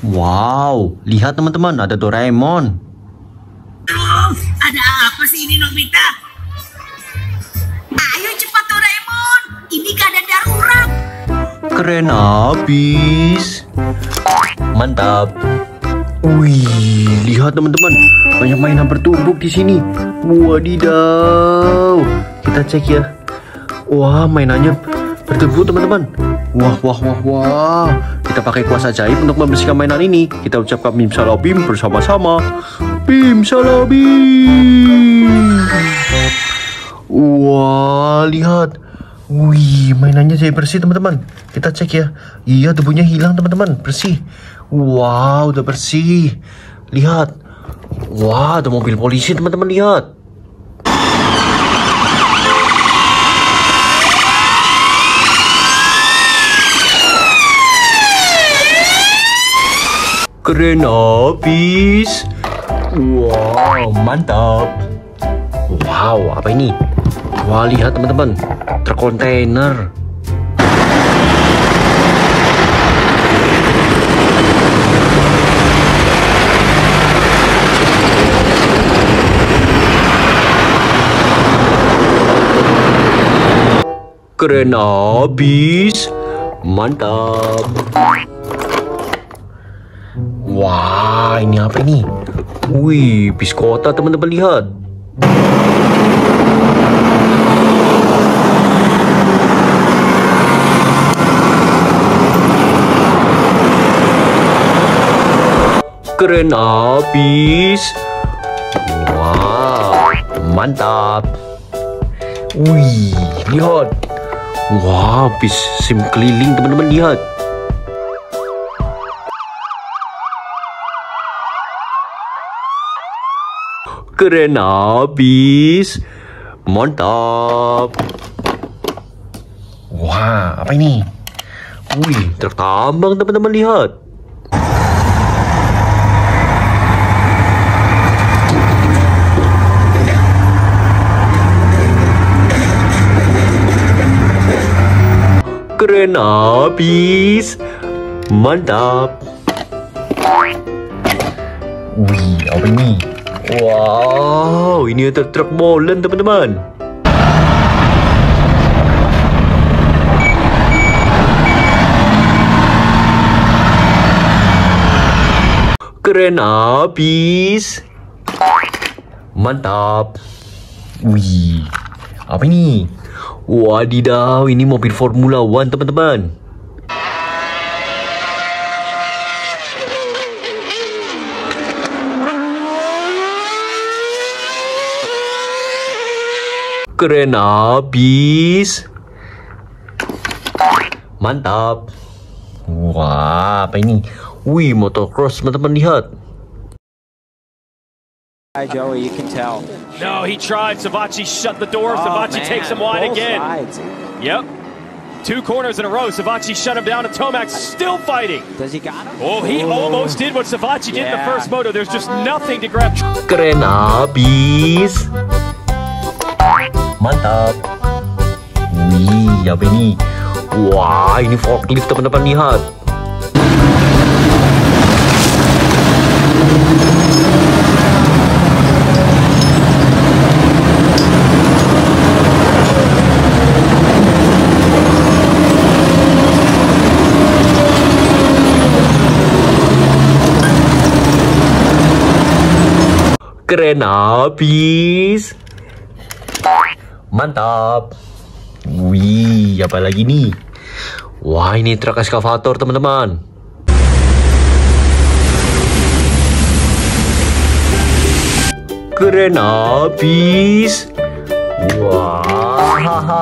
Wow, lihat teman-teman, ada Doraemon. Ada apa sih ini, Nobita? Ayo cepat Doraemon, ini keadaan darurat. Keren abis. Mantap. Wih, lihat teman-teman, banyak mainan bertumpuk di sini. Wadidaw. Kita cek ya. Wah, mainannya bertumpuk teman-teman. Wah. Kita pakai kuasa ajaib untuk membersihkan mainan ini. Kita ucapkan Bim Salabim bersama-sama. Bim Salabim. Wah, lihat. Wih, mainannya jadi bersih teman-teman. Kita cek ya. Iya, debunya hilang teman-teman, bersih. Wow, udah bersih. Lihat. Wah, ada mobil polisi teman-teman, lihat. Keren abis. Wow, mantap. Wow, apa ini? Wah, lihat teman-teman, truk kontainer. Keren abis. Mantap. Wah, ini apa ini? Wih, bis kota teman-teman, lihat. Keren abis. Wow, mantap. Wih, lihat. Wah, bis sim keliling teman-teman, lihat. Keren abis. Mantap. Wah, apa ini? Wih, truk tambang teman-teman, lihat. Keren abis. Mantap. Wih, apa ini? Wow, ini ada truk molen teman-teman. Keren abis. Mantap. Wih, apa ini? Wadidaw, ini mobil Formula One teman-teman. Keren abis. Mantap. Wah, apa ini? Wih, motocross teman-teman, lihat. Hi, Joey, you can tell. No, he tried. Savachi shut the door. Savachi takes him wide again. Sides. Yep. 2 corners in a row. Savachi shut him down, and Tomac's still fighting. Does he got him? Oh, he almost did what Savachi did in the first moto. There's just nothing to grab. Keren abis. Mantap. Wih, apa ini? Wah, ini forklift teman-teman, lihat. Keren abis. Mantap. Wih, apa lagi nih? Wah, ini truk eskavator teman-teman. Keren abis. Wah,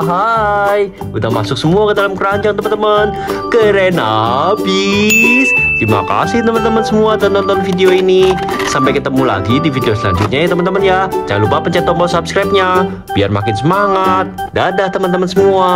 hai. Udah masuk semua ke dalam keranjang teman-teman. Keren abis. Terima kasih teman-teman semua telah nonton video ini. Sampai ketemu lagi di video selanjutnya ya teman-teman ya. Jangan lupa pencet tombol subscribe-nya biar makin semangat. Dadah teman-teman semua.